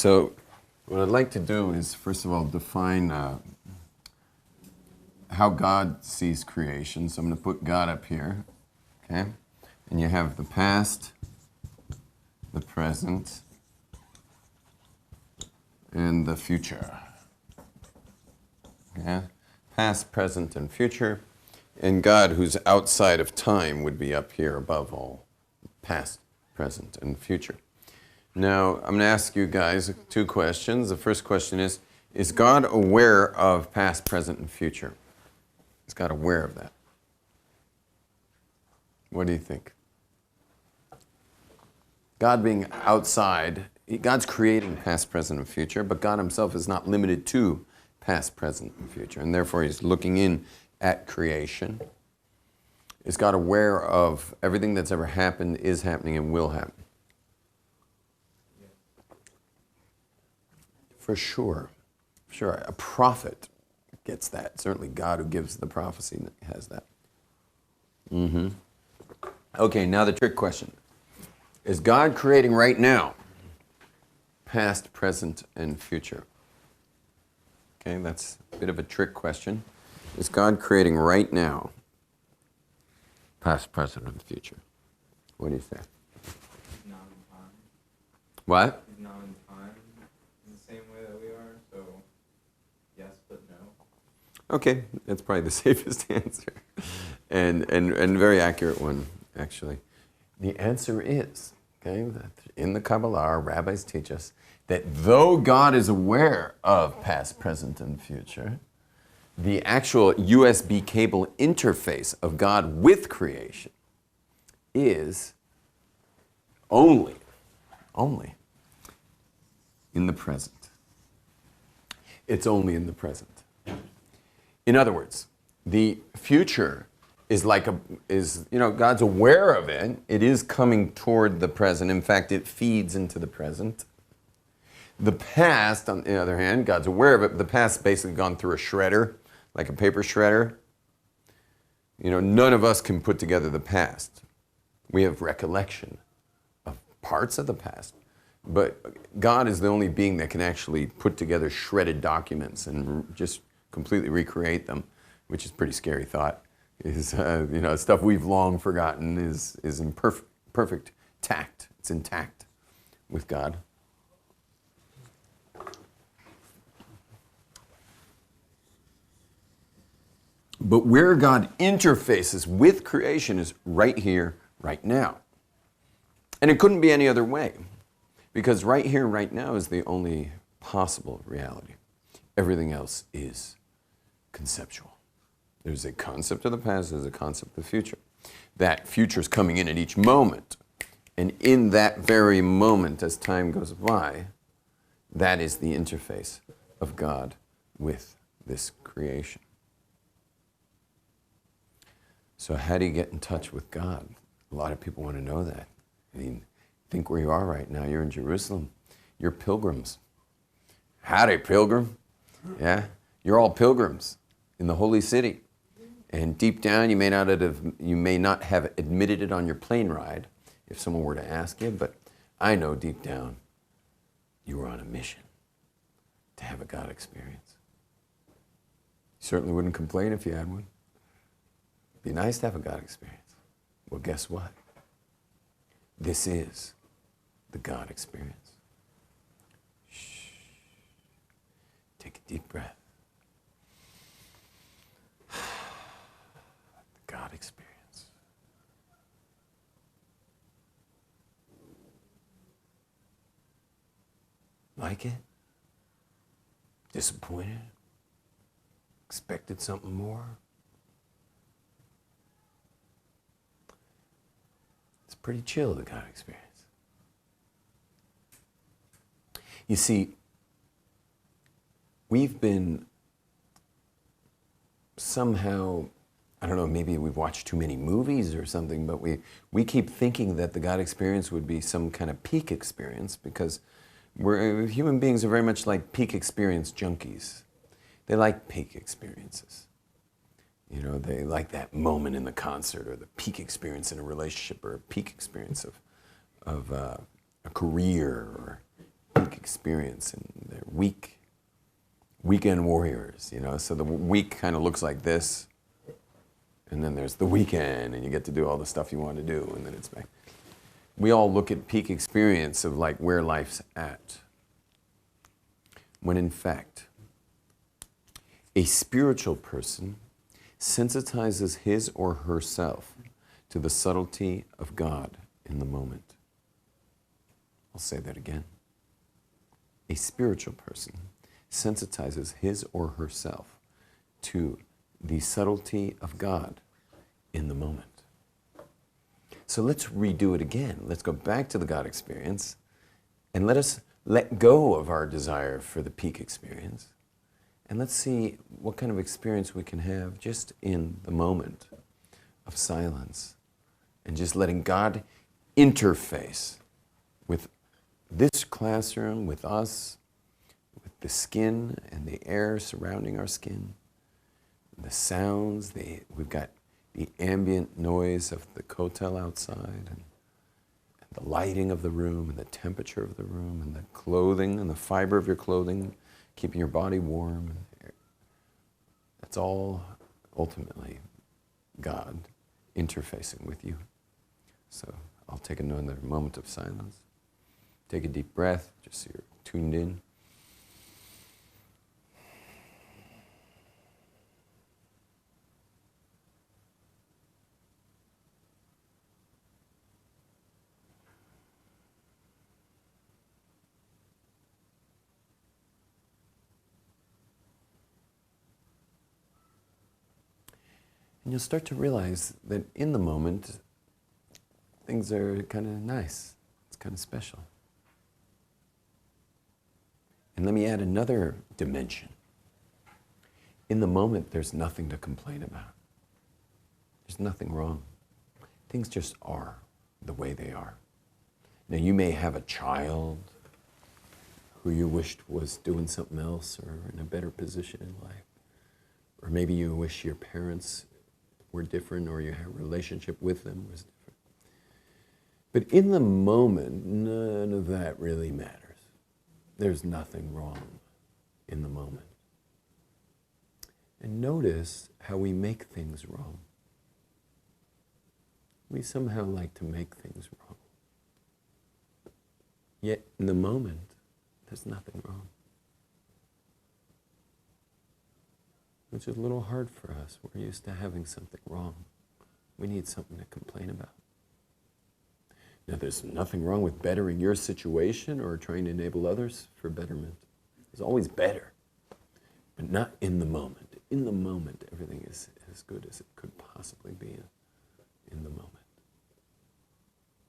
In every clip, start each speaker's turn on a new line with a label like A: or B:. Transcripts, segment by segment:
A: So what I'd like to do is, first of all, define how God sees creation. So I'm going to put God up here, okay? And you have the past, the present, and the future. Okay? Past, present, and future. And God, who's outside of time, would be up here above all. Past, present, and future. Now, I'm going to ask you guys two questions. The first question is God aware of past, present, and future? Is God aware of that? What do you think? God being outside, God's creating past, present, and future, but God himself is not limited to past, present, and future, and therefore he's looking in at creation. Is God aware of everything that's ever happened, is happening, and will happen? For sure. Sure. A prophet gets that. Certainly God who gives the prophecy has that. Okay, now the trick question. Is God creating right now? Past, present, and future. Okay, that's a bit of a trick question. Is God creating right now? Past, present, and future. What do you say?
B: Not in time.
A: What?
B: He's not in time in the same way that we are, so yes, but no.
A: Okay, that's probably the safest answer. And very accurate one, actually. The answer is, okay, that in the Kabbalah, our rabbis teach us that though God is aware of past, present, and future, the actual USB cable interface of God with creation is only in the present. It's only in the present. In other words, the future is God's aware of it. It is coming toward the present. In fact, it feeds into the present. The past, on the other hand, God's aware of it, but the past's basically gone through a shredder, like a paper shredder. None of us can put together the past. We have recollection of parts of the past, but God is the only being that can actually put together shredded documents and just completely recreate them, which is a pretty scary thought. Stuff we've long forgotten is in perfect tact. It's intact with God. But where God interfaces with creation is right here, right now. And it couldn't be any other way, because right here, right now is the only possible reality. Everything else is conceptual. There's a concept of the past, there's a concept of the future. That future is coming in at each moment. And in that very moment, as time goes by, that is the interface of God with this creation. So how do you get in touch with God? A lot of people want to know that. Think where you are right now. You're in Jerusalem. You're pilgrims. Howdy, pilgrim. Yeah, you're all pilgrims in the holy city. And deep down, you may not have admitted it on your plane ride if someone were to ask you, but I know deep down you were on a mission to have a God experience. You certainly wouldn't complain if you had one. It'd be nice to have a God experience. Well, guess what? This is the God experience. Shh. Take a deep breath. The God experience. Like it? Disappointed? Expected something more? It's pretty chill, the God experience. You see, we've been somehow, I don't know, maybe we've watched too many movies or something, but we keep thinking that the God experience would be some kind of peak experience, because human beings are very much like peak experience junkies. They like peak experiences. They like that moment in the concert, or the peak experience in a relationship, or a peak experience of a career, or peak peak experience, and they're weekend warriors, you know. So the week kind of looks like this, and then there's the weekend, and you get to do all the stuff you want to do, and then it's back. We all look at peak experience of like where life's at, when in fact, a spiritual person sensitizes his or herself to the subtlety of God in the moment. I'll say that again. A spiritual person sensitizes his or herself to the subtlety of God in the moment. So let's redo it again. Let's go back to the God experience and let us let go of our desire for the peak experience. And let's see what kind of experience we can have just in the moment of silence and just letting God interface with this classroom, with us, with the skin and the air surrounding our skin, the sounds, we've got the ambient noise of the kotel outside, and the lighting of the room, and the temperature of the room, and the clothing, and the fiber of your clothing, keeping your body warm. That's all ultimately God interfacing with you. So I'll take another moment of silence. Take a deep breath, just so you're tuned in. And you'll start to realize that in the moment, things are kind of nice. It's kind of special. And let me add another dimension. In the moment, there's nothing to complain about. There's nothing wrong. Things just are the way they are. Now, you may have a child who you wished was doing something else or in a better position in life. Or maybe you wish your parents were different, or your relationship with them was different. But in the moment, none of that really matters. There's nothing wrong in the moment. And notice how we make things wrong. We somehow like to make things wrong. Yet in the moment, there's nothing wrong. Which is a little hard for us. We're used to having something wrong. We need something to complain about. Now, there's nothing wrong with bettering your situation or trying to enable others for betterment. There's always better, but not in the moment. In the moment, everything is as good as it could possibly be in the moment.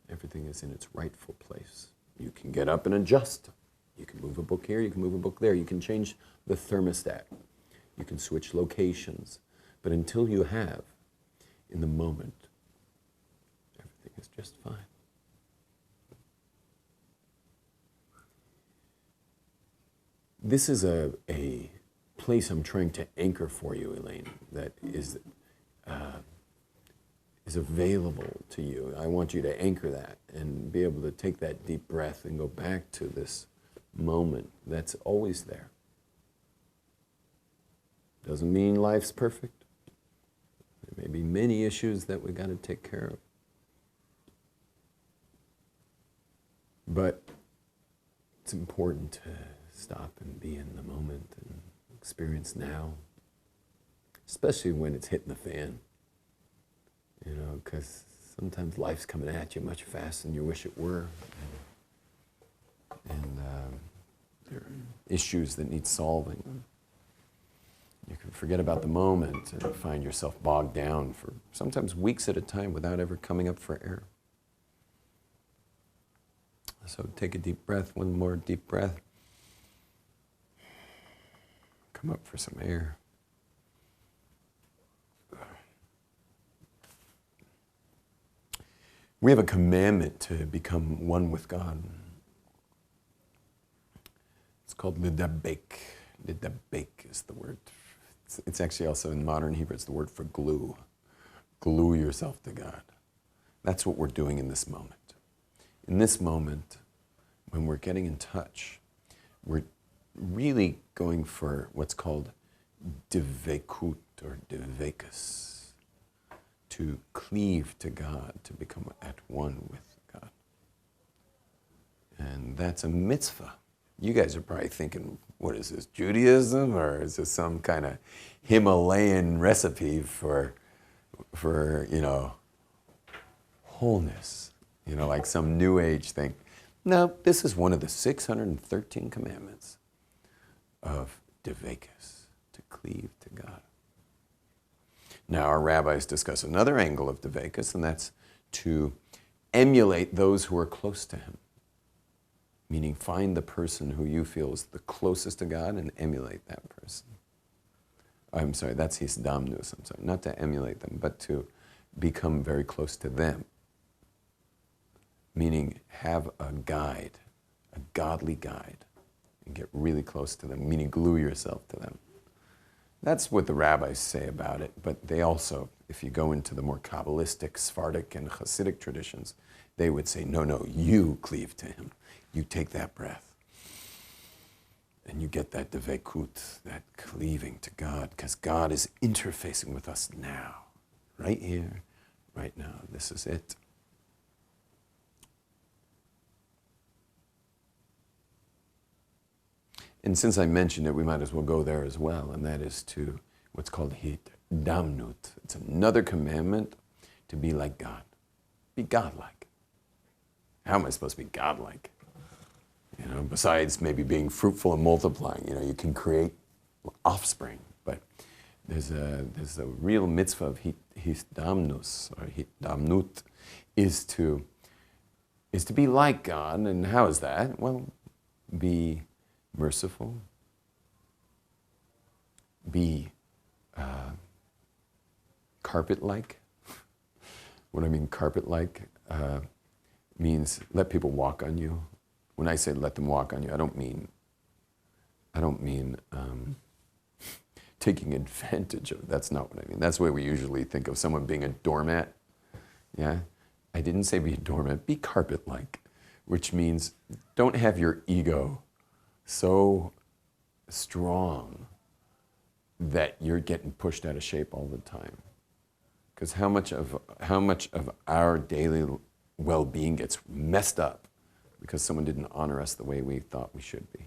A: Everything is in its rightful place. You can get up and adjust. You can move a book here, you can move a book there. You can change the thermostat. You can switch locations. But until you have, in the moment, everything is just fine. This is a place I'm trying to anchor for you, Elaine, that is available to you. I want you to anchor that and be able to take that deep breath and go back to this moment that's always there. Doesn't mean life's perfect. There may be many issues that we got to take care of. But it's important to stop and be in the moment and experience now, especially when it's hitting the fan. You know, because sometimes life's coming at you much faster than you wish it were. And there are issues that need solving. You can forget about the moment and find yourself bogged down for sometimes weeks at a time without ever coming up for air. So take a deep breath, one more deep breath. Come up for some air. We have a commandment to become one with God. It's called lidabek. Lidabek is the word. It's actually also in modern Hebrew, it's the word for glue. Glue yourself to God. That's what we're doing in this moment. In this moment, when we're getting in touch we're really going for what's called devekut or devekus, to cleave to God, to become at one with God. And that's a mitzvah. You guys are probably thinking, what is this, Judaism? Or is this some kind of Himalayan recipe for wholeness? Like some New Age thing. No, this is one of the 613 commandments of devekus, to cleave to God. Now, our rabbis discuss another angle of devekus, and that's to emulate those who are close to him. Meaning, find the person who you feel is the closest to God and emulate that person. I'm sorry, that's hisdamnus. I'm sorry, not to emulate them, but to become very close to them. Meaning, have a guide, a godly guide, and get really close to them, meaning glue yourself to them. That's what the rabbis say about it, but they also, if you go into the more Kabbalistic, Sephardic, and Hasidic traditions, they would say, no, you cleave to him. You take that breath, and you get that devekut, that cleaving to God, because God is interfacing with us now, right here, right now. This is it. And since I mentioned it, we might as well go there as well, and that is to what's called hitdamnut. It's another commandment to be like God. Be godlike. How am I supposed to be godlike? Besides maybe being fruitful and multiplying, you can create offspring, but there's a real mitzvah of hitdamnus, or hitdamnut, is to be like God. And how is that? Well, be merciful, be carpet-like. What I mean carpet-like means let people walk on you. When I say let them walk on you, I don't mean taking advantage of it. That's not what I mean. That's the way we usually think of someone being a doormat. Yeah? I didn't say be a doormat, be carpet-like, which means don't have your ego so strong that you're getting pushed out of shape all the time. Because how much of our daily well-being gets messed up because someone didn't honor us the way we thought we should be.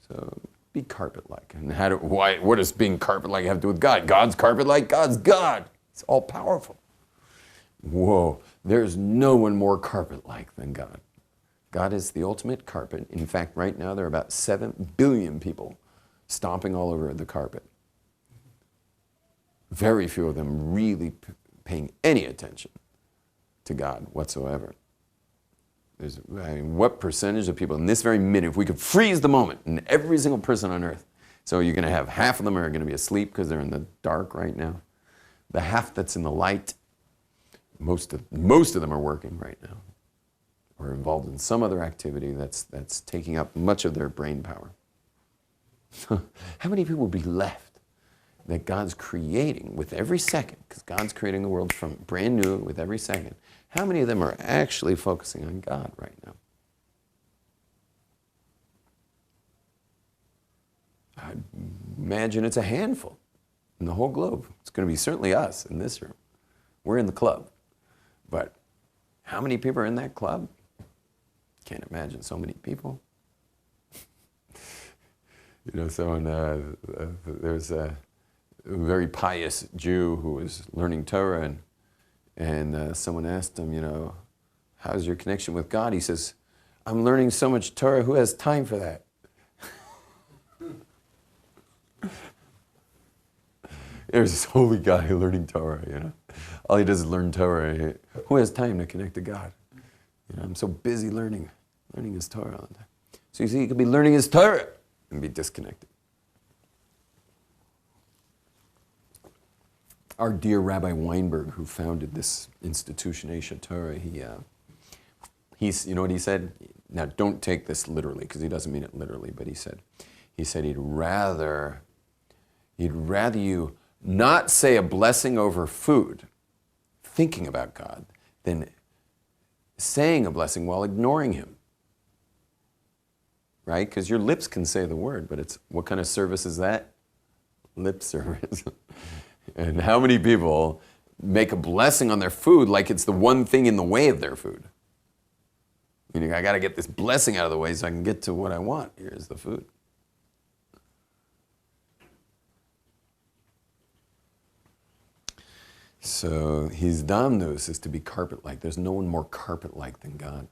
A: So be carpet-like. And what does being carpet-like have to do with God? God's carpet-like? God's God. It's all powerful. Whoa, there's no one more carpet-like than God. God is the ultimate carpet. In fact, right now there are about 7 billion people stomping all over the carpet. Very few of them really paying any attention to God whatsoever. What percentage of people in this very minute, if we could freeze the moment, and every single person on earth, so you're going to have half of them are going to be asleep because they're in the dark right now. The half that's in the light, most of them are working right now, or involved in some other activity that's taking up much of their brain power. How many people would be left that God's creating with every second, because God's creating the world from brand new with every second? How many of them are actually focusing on God right now? I imagine it's a handful in the whole globe. It's going to be certainly us in this room. We're in the club. But how many people are in that club? Can't imagine so many people. There's a very pious Jew who was learning Torah, and someone asked him, how's your connection with God? He says, I'm learning so much Torah, who has time for that? There's this holy guy learning Torah, All he does is learn Torah. Who has time to connect to God? I'm so busy learning his Torah all the time. So you see, he could be learning his Torah and be disconnected. Our dear Rabbi Weinberg, who founded this institution, Aish HaTorah, he's, you know what he said? Now, don't take this literally, because he doesn't mean it literally, but he said he'd rather you not say a blessing over food, thinking about God, than saying a blessing while ignoring him. right? Because your lips can say the word, but it's what kind of service is that? Lip service. And how many people make a blessing on their food like it's the one thing in the way of their food? Meaning, I got to get this blessing out of the way so I can get to what I want. Here's the food. So, his damnus is to be carpet-like. There's no one more carpet-like than God.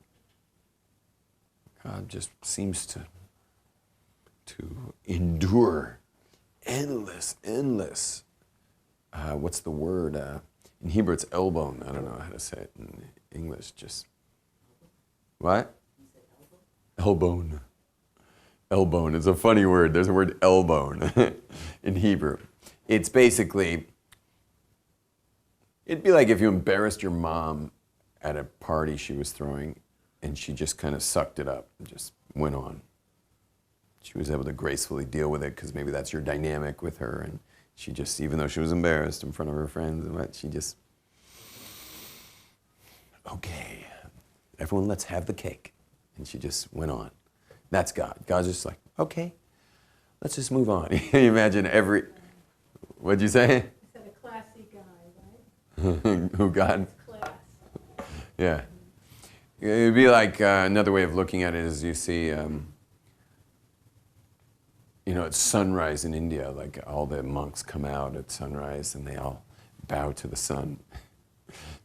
A: God just seems to endure endless. What's the word? In Hebrew, it's elbow. I don't know how to say it in English. Just what? Elbone. Elbone is a funny word. There's a word elbone in Hebrew. It's basically, it'd be like if you embarrassed your mom at a party she was throwing, and she just kind of sucked it up and just went on. She was able to gracefully deal with it because maybe that's your dynamic with her, and she just, even though she was embarrassed in front of her friends and what, she just, okay, everyone let's have the cake. And she just went on. That's God. God's just like, okay, let's just move on. You imagine what'd you say?
C: I said a classy guy, right?
A: Who God?
C: Class.
A: Yeah. It'd be like another way of looking at it is you see, it's sunrise in India, like all the monks come out at sunrise and they all bow to the sun.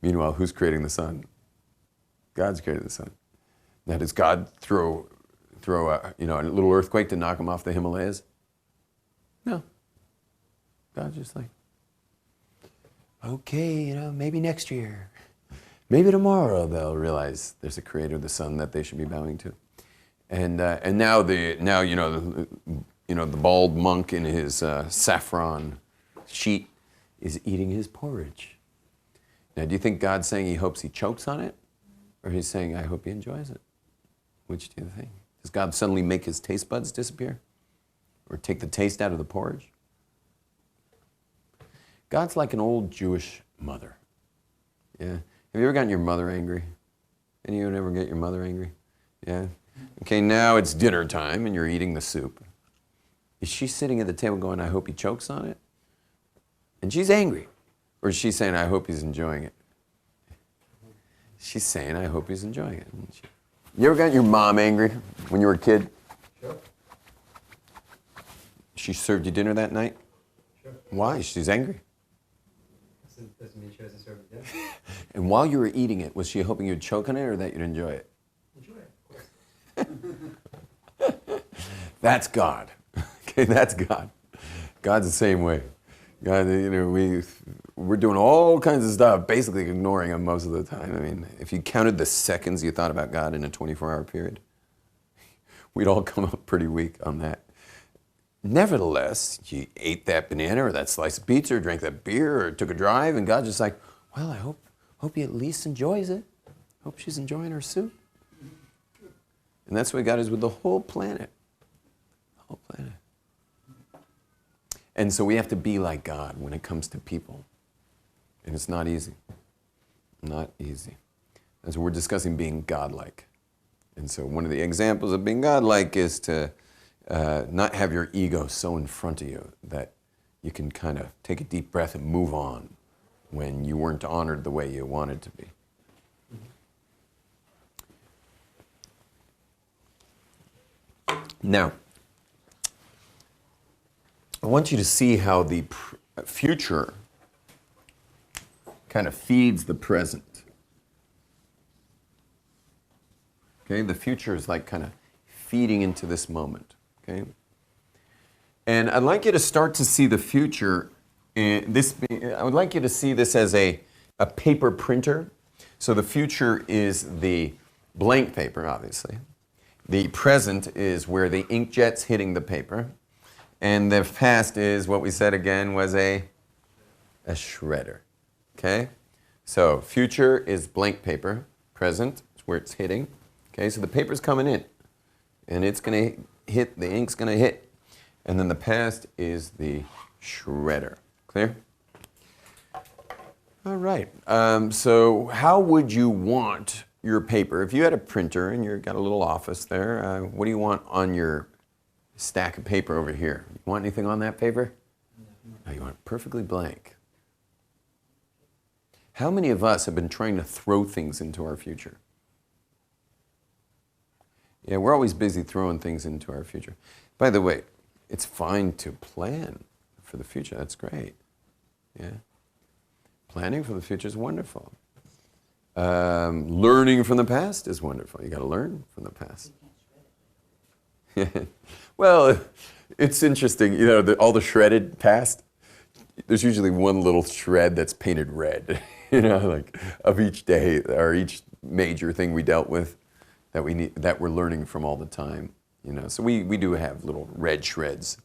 A: Meanwhile, who's creating the sun? God's created the sun. Now, does God throw a little earthquake to knock him off the Himalayas? No. God's just like, okay, maybe next year. Maybe tomorrow they'll realize there's a creator of the sun that they should be bowing to. And now the bald monk in his saffron sheet is eating his porridge. Now, do you think God's saying he hopes he chokes on it? Or he's saying, I hope he enjoys it? Which do you think? Does God suddenly make his taste buds disappear? Or take the taste out of the porridge? God's like an old Jewish mother. Yeah. Have you ever gotten your mother angry? Any of you ever get your mother angry? Yeah. Okay, now it's dinner time and you're eating the soup. Is she sitting at the table going, I hope he chokes on it? And she's angry. Or is she saying, I hope he's enjoying it? She's saying, I hope he's enjoying it. You ever got your mom angry when you were a kid?
B: Sure.
A: She served you dinner that night?
B: Sure.
A: Why? She's angry.
B: Doesn't mean she hasn't served it yet.
A: And while you were eating it, was she hoping you'd choke on it or that you'd enjoy it?
B: Enjoy it, of course.
A: That's God. Okay, that's God. God's the same way. God, we're doing all kinds of stuff, basically ignoring him most of the time. I mean, if you counted the seconds you thought about God in a 24-hour period, we'd all come up pretty weak on that. Nevertheless, you ate that banana or that slice of pizza or drank that beer or took a drive, and God's just like, well, I hope he at least enjoys it. Hope she's enjoying her soup. And that's what God is with the whole planet. The whole planet. And so we have to be like God when it comes to people. And it's not easy. Not easy. And so we're discussing being godlike. And so one of the examples of being godlike is to not have your ego so in front of you that you can kind of take a deep breath and move on when you weren't honored the way you wanted to be. Now, I want you to see how the future kind of feeds the present. Okay, the future is like kind of feeding into this moment. Okay, and I'd like you to start to see the future. I would like you to see this as a paper printer. So the future is the blank paper, obviously. The present is where the inkjet's hitting the paper. And the past is what we said again was a shredder. Okay? So future is blank paper. Present is where it's hitting. Okay, so the paper's coming in. And it's going to hit, the ink's going to hit. And then the past is the shredder. Clear? All right. So how would you want your paper, if you had a printer and you've got a little office there, what do you want on your stack of paper over here? You want anything on that paper? No, you want it perfectly blank. How many of us have been trying to throw things into our future? Yeah, we're always busy throwing things into our future. By the way, it's fine to plan for the future. That's great. Yeah. Planning for the future is wonderful. Learning from the past is wonderful. You got to learn from the past. Well, it's interesting. You know, all the shredded past, there's usually one little shred that's painted red, you know, like of each day or each major thing we dealt with that we need, that we're learning from all the time, you know. So we do have little red shreds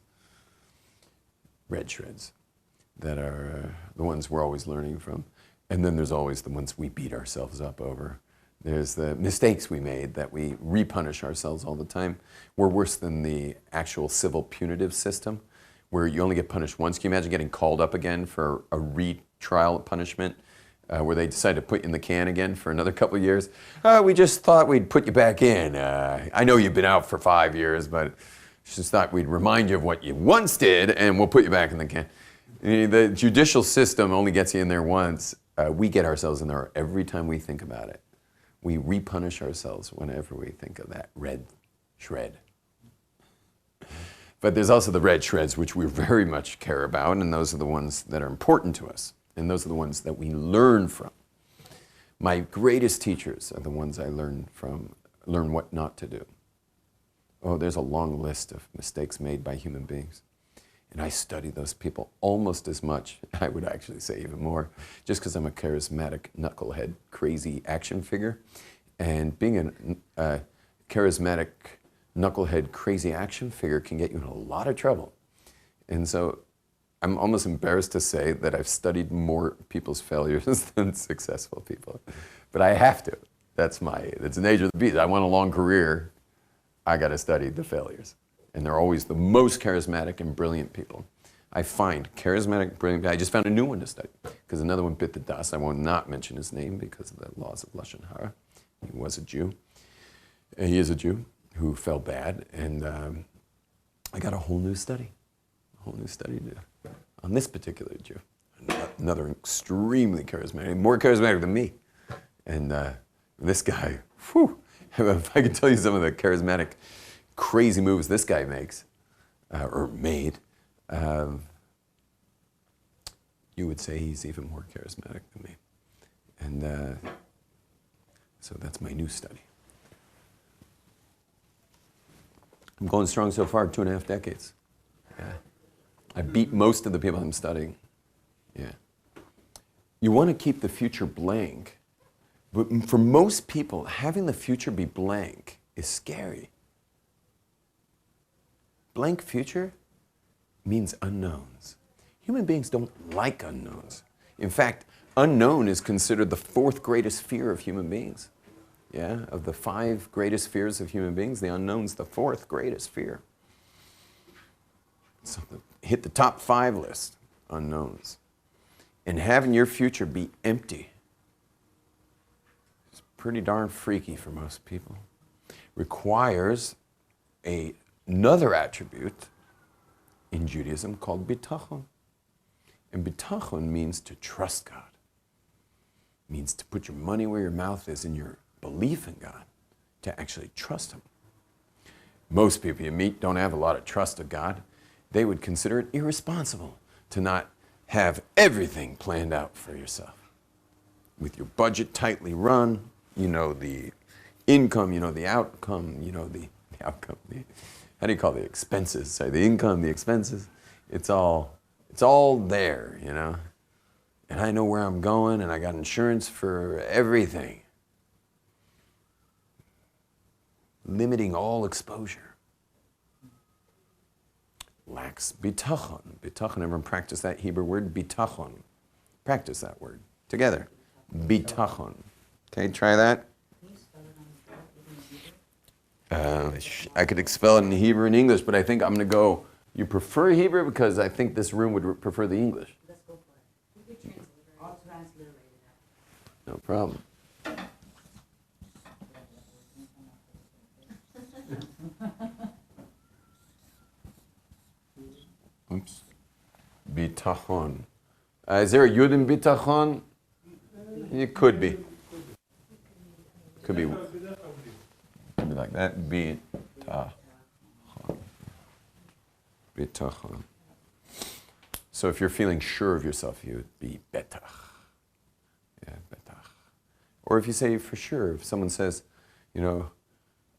A: that are the ones we're always learning from. And then there's always the ones we beat ourselves up over. There's the mistakes we made that we repunish ourselves all the time. We're worse than the actual civil punitive system, where you only get punished once. Can you imagine getting called up again for a retrial punishment, where they decide to put you in the can again for another couple of years? We just thought we'd put you back in. I know you've been out for 5 years, but just thought we'd remind you of what you once did, and we'll put you back in the can. The judicial system only gets you in there once. We get ourselves in there every time we think about it. We repunish ourselves whenever we think of that red shred. But there's also the red shreds, which we very much care about, and those are the ones that are important to us, and those are the ones that we learn from. My greatest teachers are the ones I learn from, learn what not to do. Oh, there's a long list of mistakes made by human beings. And I study those people almost as much, I would actually say even more, just because I'm a charismatic, knucklehead, crazy action figure. And being a charismatic, knucklehead, crazy action figure can get you in a lot of trouble. And so I'm almost embarrassed to say that I've studied more people's failures than successful people. But I have to. It's the nature of the beast. I want a long career. I got to study the failures. And they're always the most charismatic and brilliant people. I find charismatic, brilliant. I just found a new one to study because another one bit the dust. I will not mention his name because of the laws of Lashon Hara. He was a Jew. He is a Jew who fell bad, and I got a whole new study to do on this particular Jew. Another extremely charismatic, more charismatic than me. And this guy, whew, if I could tell you some of the charismatic, crazy moves this guy makes, or made, you would say he's even more charismatic than me. And so that's my new study. I'm going strong so far, 2.5 decades. Yeah. I beat most of the people I'm studying. Yeah. You want to keep the future blank, but for most people, having the future be blank is scary. Blank future means unknowns. Human beings don't like unknowns. In fact, unknown is considered the 4th greatest fear of human beings. Yeah, of the 5 greatest fears of human beings, the unknown's the 4th greatest fear. So hit the top 5 list, unknowns. And having your future be empty is pretty darn freaky for most people. Requires another attribute in Judaism called bitachon. And bitachon means to trust God. It means to put your money where your mouth is in your belief in God, to actually trust Him. Most people you meet don't have a lot of trust of God. They would consider it irresponsible to not have everything planned out for yourself. With your budget tightly run, you know the income, you know the outcome, you know the outcome. How do you call the expenses? Sorry, the income, the expenses. It's all there, you know. And I know where I'm going, and I got insurance for everything. Limiting all exposure. Lacks bitachon. Bitachon, everyone practice that Hebrew word, bitachon. Practice that word together. Bitachon. Okay, try that. I could spell it in Hebrew and English, but I think I'm going to go, you prefer Hebrew because I think this room would prefer the English.
D: Let's go for it. I'll transliterate it.
A: No problem. bitachon. Is there a yud in bitachon? It could be. Could be like that. Bitachon. Bitachon. So if you're feeling sure of yourself, you would be betach. Yeah, betach. Or if you say for sure, if someone says, you know,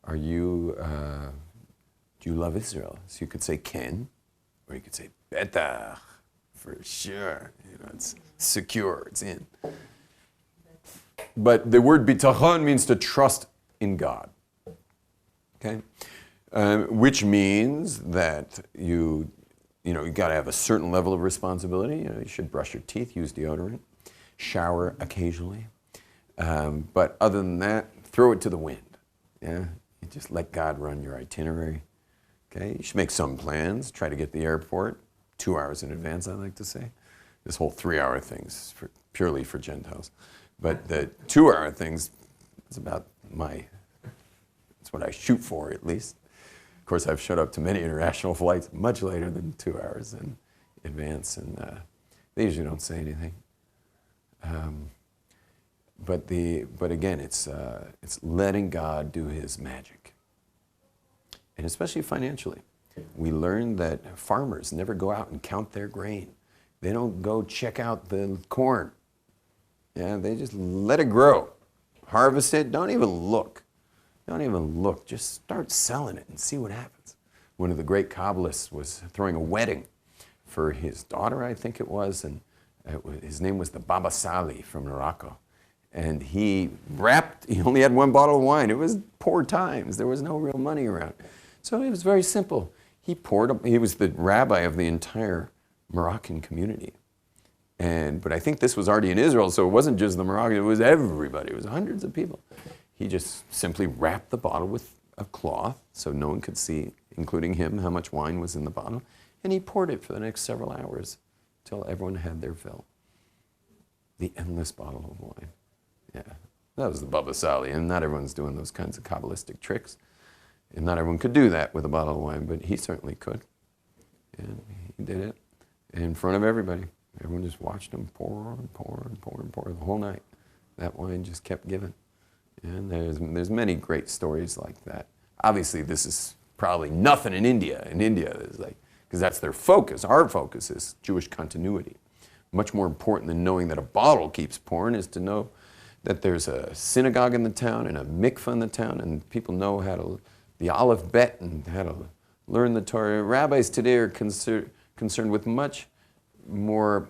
A: are you, do you love Israel? So you could say ken, or you could say betach, for sure. You know, it's secure, it's in. But the word bitachon means to trust in God. Okay? Which means that you got to have a certain level of responsibility. You should brush your teeth, use deodorant, shower occasionally. But other than that, throw it to the wind. Yeah, you just let God run your itinerary. Okay, you should make some plans. Try to get to the airport 2 hours in advance, I like to say. This whole 3-hour thing's purely for Gentiles. But the 2-hour thing's it's about it's what I shoot for, at least. Of course, I've showed up to many international flights much later than 2 hours in advance, and they usually don't say anything. But again, it's letting God do His magic, and especially financially. We learned that farmers never go out and count their grain. They don't go check out the corn. Yeah, they just let it grow, harvest it. Don't even look. Don't even look. Just start selling it and see what happens. One of the great Kabbalists was throwing a wedding for his daughter, I think it was, and his name was the Baba Sali from Morocco. And he only had 1 bottle of wine. It was poor times. There was no real money around. So it was very simple. He was the rabbi of the entire Moroccan community. But I think this was already in Israel, so it wasn't just the Moroccans, it was everybody. It was hundreds of people. He just simply wrapped the bottle with a cloth so no one could see, including him, how much wine was in the bottle. And he poured it for the next several hours until everyone had their fill. The endless bottle of wine. Yeah, that was the Baba Sali, and not everyone's doing those kinds of Kabbalistic tricks. And not everyone could do that with a bottle of wine, but he certainly could. And he did it in front of everybody. Everyone just watched him pour and pour and pour and pour the whole night. That wine just kept giving. And there's many great stories like that. Obviously, this is probably nothing in India. In India, because that's their focus. Our focus is Jewish continuity. Much more important than knowing that a bottle keeps pouring is to know that there's a synagogue in the town and a mikveh in the town, and people know the Aleph Bet and how to learn the Torah. Rabbis today are concerned with much more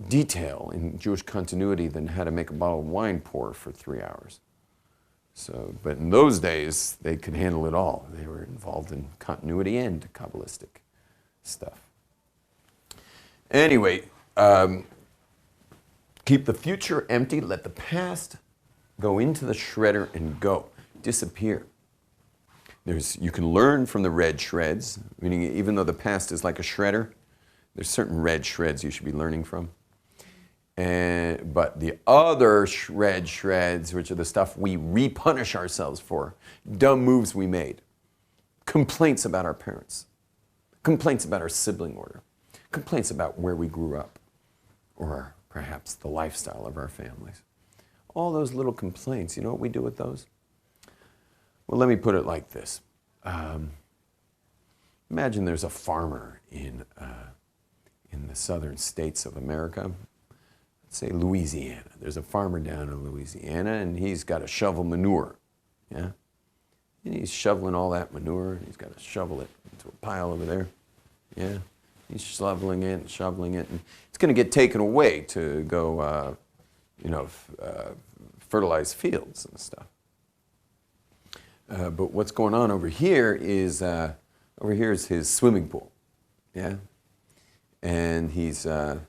A: detail in Jewish continuity than how to make a bottle of wine pour for 3 hours. But in those days, they could handle it all. They were involved in continuity and Kabbalistic stuff. Anyway, keep the future empty, let the past go into the shredder and go, disappear. You can learn from the red shreds, meaning even though the past is like a shredder, there's certain red shreds you should be learning from. But the other red shreds, which are the stuff we repunish ourselves for, dumb moves we made, complaints about our parents, complaints about our sibling order, complaints about where we grew up, or perhaps the lifestyle of our families. All those little complaints, you know what we do with those? Well, let me put it like this. Imagine there's a farmer in the southern states of America, let's say Louisiana. There's a farmer down in Louisiana, and he's got to shovel manure, yeah? And he's shoveling all that manure, and he's got to shovel it into a pile over there, yeah? He's shoveling it, and it's going to get taken away to go, fertilize fields and stuff. But what's going on over here is his swimming pool, yeah? And he's, the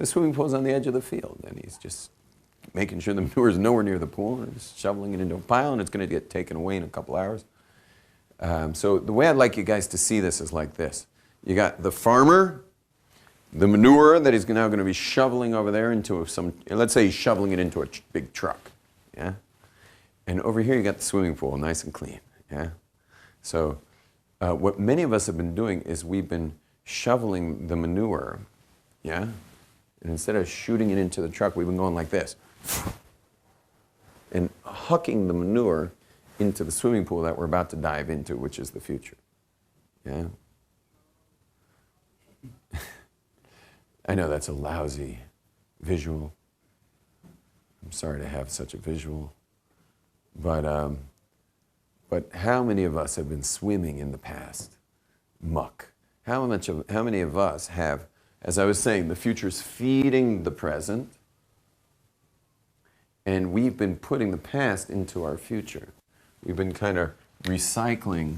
A: swimming pool's on the edge of the field, and he's just making sure the manure is nowhere near the pool, and just shoveling it into a pile, and it's going to get taken away in a couple hours. So the way I'd like you guys to see this is like this. You got the farmer, the manure that he's now going to be shoveling over there into let's say he's shoveling it into a big truck, yeah? And over here you got the swimming pool, nice and clean, yeah? So what many of us have been doing is we've been shoveling the manure, yeah? And instead of shooting it into the truck, we've been going like this. And hucking the manure into the swimming pool that we're about to dive into, which is the future. Yeah? I know that's a lousy visual. I'm sorry to have such a visual. But how many of us have been swimming in the past? Muck. How many of us have, as I was saying, the future's feeding the present, and we've been putting the past into our future. We've been kind of recycling.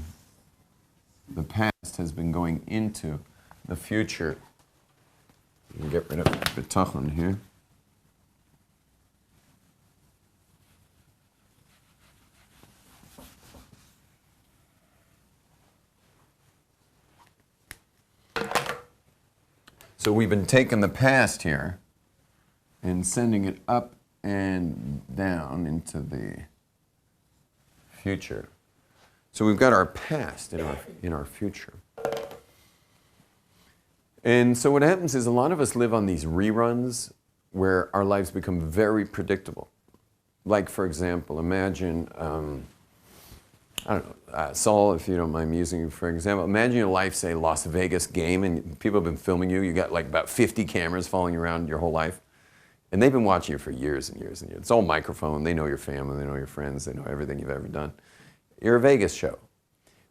A: The past has been going into the future. We'll get rid of Botton here. So we've been taking the past here and sending it up and down into the future. So we've got our past in our future. And so what happens is a lot of us live on these reruns where our lives become very predictable. Like, for example, imagine, I don't know, Saul, if you don't mind me using you for example, imagine your life, say, Las Vegas game, and people have been filming you. You got like about 50 cameras following you around your whole life. And they've been watching you for years and years and years. It's all microphone. They know your family. They know your friends. They know everything you've ever done. You're a Vegas show.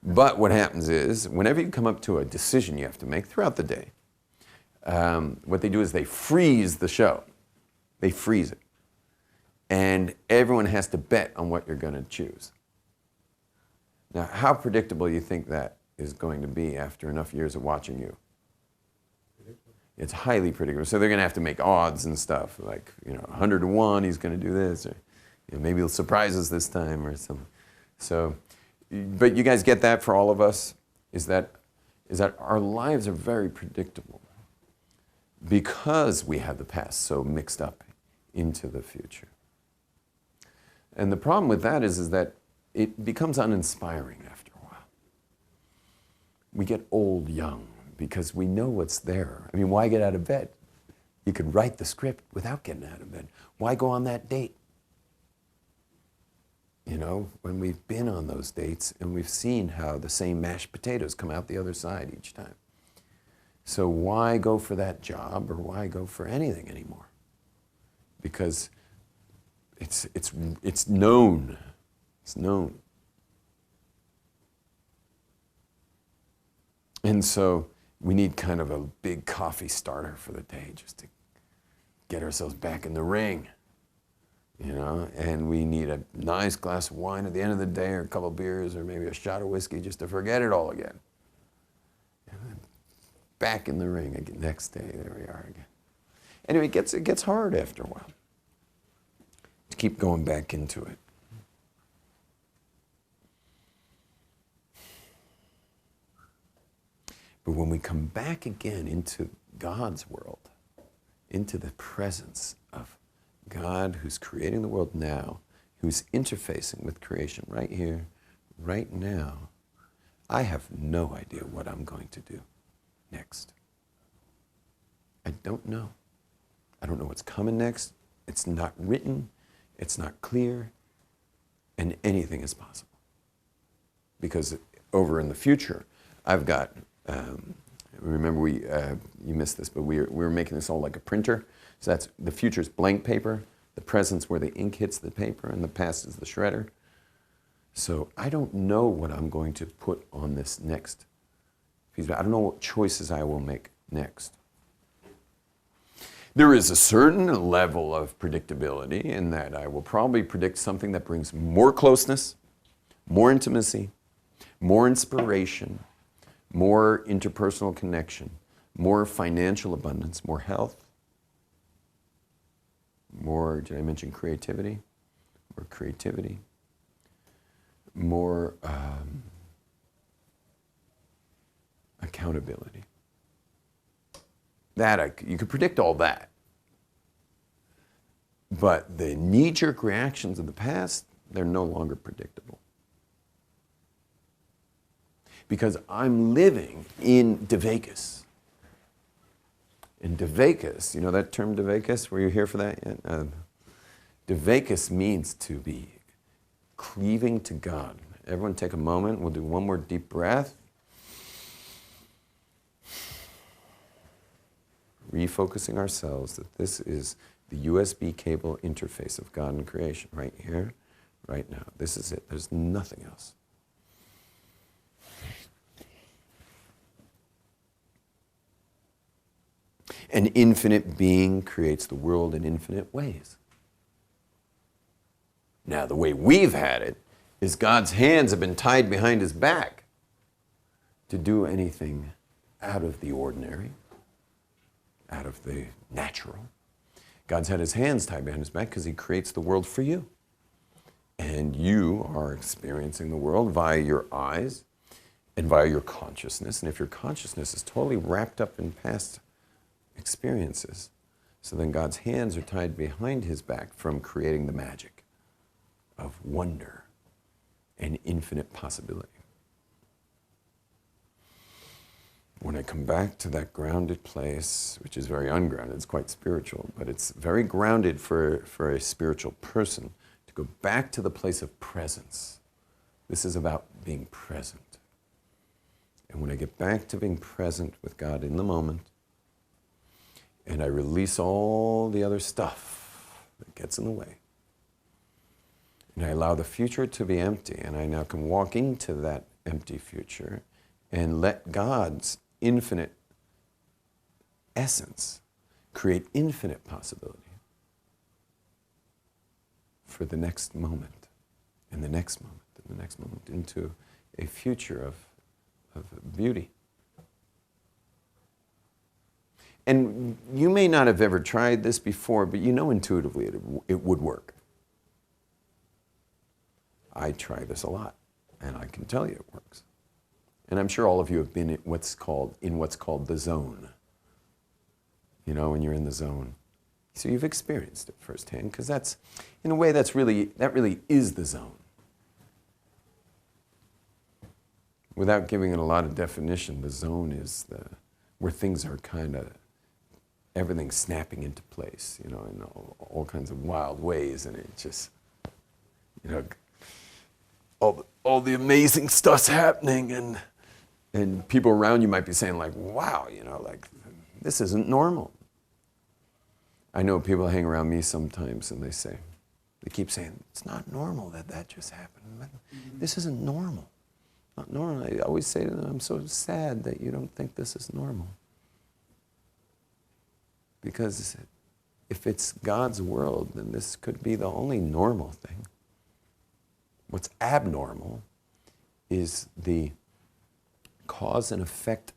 A: But what happens is, whenever you come up to a decision you have to make throughout the day, what they do is they freeze the show. They freeze it. And everyone has to bet on what you're going to choose. Now, how predictable do you think that is going to be after enough years of watching you? It's highly predictable. So they're going to have to make odds and stuff, like, 100 to 1, he's going to do this, or maybe he'll surprise us this time or something. So, but you guys get that for all of us, is that our lives are very predictable because we have the past so mixed up into the future. And the problem with that is that it becomes uninspiring after a while. We get old young because we know what's there. I mean, why get out of bed? You could write the script without getting out of bed. Why go on that date? When we've been on those dates and we've seen how the same mashed potatoes come out the other side each time. So why go for that job, or why go for anything anymore? Because it's known. It's known. And so we need kind of a big coffee starter for the day just to get ourselves back in the ring. And we need a nice glass of wine at the end of the day, or a couple of beers, or maybe a shot of whiskey just to forget it all again. And then back in the ring again. Next day, there we are again. Anyway, it gets hard after a while to keep going back into it. But when we come back again into God's world, into the presence of God who's creating the world now, who's interfacing with creation right here, right now, I have no idea what I'm going to do next. I don't know. I don't know what's coming next. It's not written. It's not clear. And anything is possible. Because over in the future, I've got, remember you missed this, but we were making this all like a printer. So that's, the future's blank paper, the present's where the ink hits the paper, and the past is the shredder. So I don't know what I'm going to put on this next piece. I don't know what choices I will make next. There is a certain level of predictability in that I will probably predict something that brings more closeness, more intimacy, more inspiration, more interpersonal connection, more financial abundance, more health, more, did I mention creativity? More creativity, more accountability. You could predict all that. But the knee-jerk reactions of the past, they're no longer predictable. Because I'm living in De Vegas. And Deveikus, you know that term Deveikus? Were you here for that yet? Deveikus means to be cleaving to God. Everyone take a moment. We'll do one more deep breath. Refocusing ourselves that this is the USB cable interface of God and creation right here, right now. This is it. There's nothing else. An infinite being creates the world in infinite ways. Now, the way we've had it is God's hands have been tied behind his back to do anything out of the ordinary, out of the natural. God's had his hands tied behind his back because he creates the world for you. And you are experiencing the world via your eyes and via your consciousness. And if your consciousness is totally wrapped up in past experiences, so then God's hands are tied behind his back from creating the magic of wonder and infinite possibility. When I come back to that grounded place, which is very ungrounded, it's quite spiritual, but it's very grounded for a spiritual person to go back to the place of presence. This is about being present. And when I get back to being present with God in the moment, and I release all the other stuff that gets in the way, and I allow the future to be empty, and I now can walk into that empty future and let God's infinite essence create infinite possibility for the next moment, and the next moment, and the next moment, into a future of beauty. And you may not have ever tried this before, but you know intuitively it would work. I try this a lot, and I can tell you it works. And I'm sure all of you have been in what's called the zone. You know, when you're in the zone. So you've experienced it firsthand, because that's, in a way, that really is the zone. Without giving it a lot of definition, the zone is where things are kind of, everything's snapping into place, you know, in all kinds of wild ways, and it just, you know, all the amazing stuff's happening, and people around you might be saying, like, wow, you know, like, this isn't normal. I know people hang around me sometimes and they keep saying, it's not normal that just happened. This isn't normal. Not normal. I always say to them, I'm so sad that you don't think this is normal. Because if it's God's world, then this could be the only normal thing. What's abnormal is the cause and effect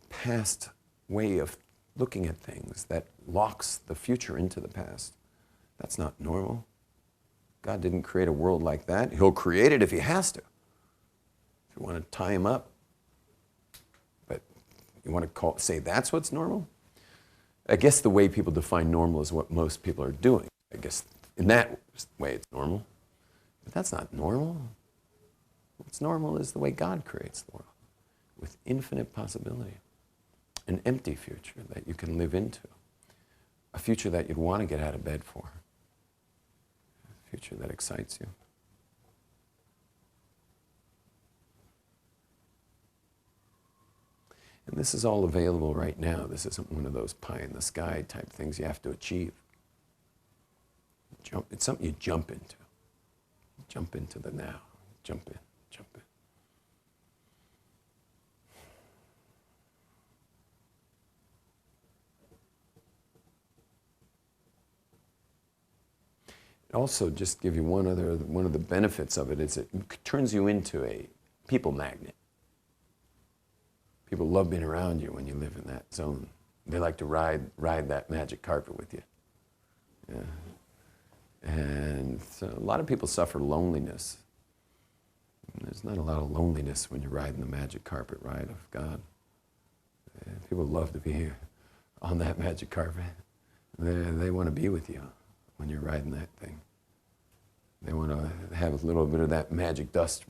A: past way of looking at things that locks the future into the past. That's not normal. God didn't create a world like that. He'll create it if he has to. If you want to tie him up. But you want to say that's what's normal? I guess the way people define normal is what most people are doing. I guess in that way it's normal. But that's not normal. What's normal is the way God creates the world, with infinite possibility. An empty future that you can live into. A future that you'd want to get out of bed for. A future that excites you. And this is all available right now. This isn't one of those pie-in-the-sky type things you have to achieve. It's something you jump into. Jump into the now. Jump in. Jump in. Also, just give you one of the benefits of it is it turns you into a people magnet. People love being around you when you live in that zone. They like to ride that magic carpet with you. Yeah. And so a lot of people suffer loneliness. There's not a lot of loneliness when you're riding the magic carpet ride of God. People love to be here on that magic carpet. They want to be with you when you're riding that thing. They want to have a little bit of that magic dust,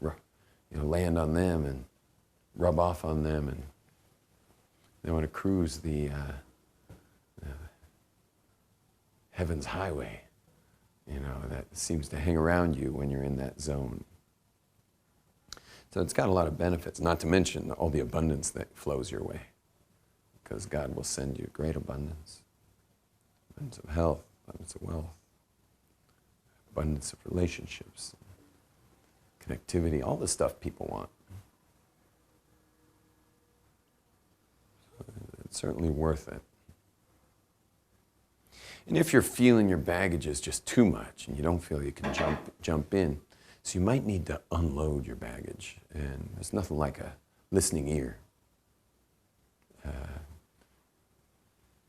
A: land on them and rub off on them, and they want to cruise the heaven's highway, you know, that seems to hang around you when you're in that zone. So it's got a lot of benefits, not to mention all the abundance that flows your way, because God will send you great abundance. Abundance of health, abundance of wealth, abundance of relationships, connectivity, all the stuff people want. So it's certainly worth it. And if you're feeling your baggage is just too much and you don't feel you can jump in, so you might need to unload your baggage. And there's nothing like a listening ear.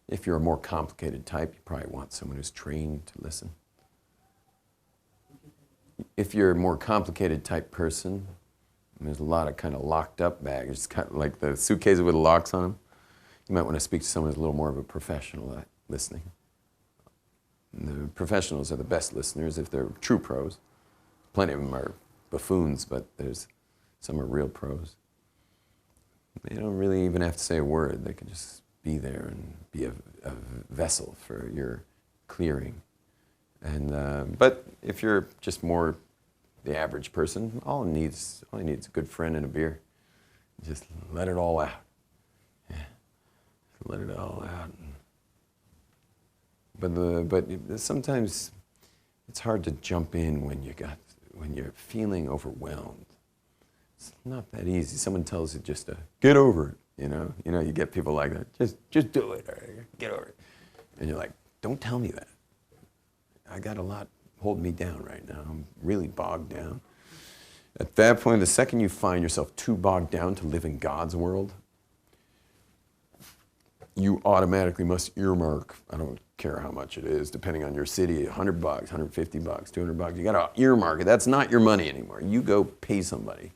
A: If you're a more complicated type, you probably want someone who's trained to listen. If you're a more complicated type person, and there's a lot of kind of locked up baggage, it's kind of like the suitcases with the locks on them, you might want to speak to someone who's a little more of a professional at listening. And the professionals are the best listeners if they're true pros. Plenty of them are buffoons, but some are real pros. They don't really even have to say a word. They can just be there and be a vessel for your clearing. And but if you're just more the average person, all he needs is a good friend and a beer. Just let it all out. Yeah, let it all out. But sometimes it's hard to jump in when you're feeling overwhelmed. It's not that easy. Someone tells you just to get over it. You know, you get people like that. Just do it. Or get over it. And you're like, don't tell me that. I got a lot holding me down right now. I'm really bogged down. At that point, the second you find yourself too bogged down to live in God's world, you automatically must earmark, I don't care how much it is, depending on your city, $100, $150, $200. You got to earmark it. That's not your money anymore. You go pay somebody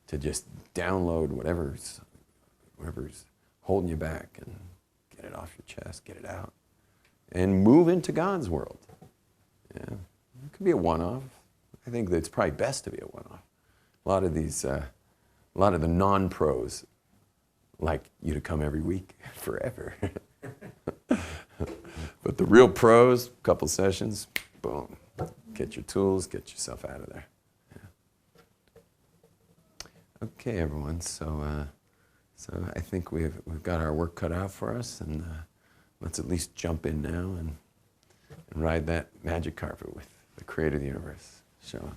A: to just download whatever's holding you back and get it off your chest, get it out, and move into God's world. Yeah, it could be a one-off. I think that it's probably best to be a one-off. A lot of the non-pros like you to come every week forever. But the real pros, couple sessions, boom, get your tools, get yourself out of there. Yeah. Okay, everyone. So I think we've got our work cut out for us, and let's at least jump in now and ride that magic carpet with the Creator of the universe. Shalom.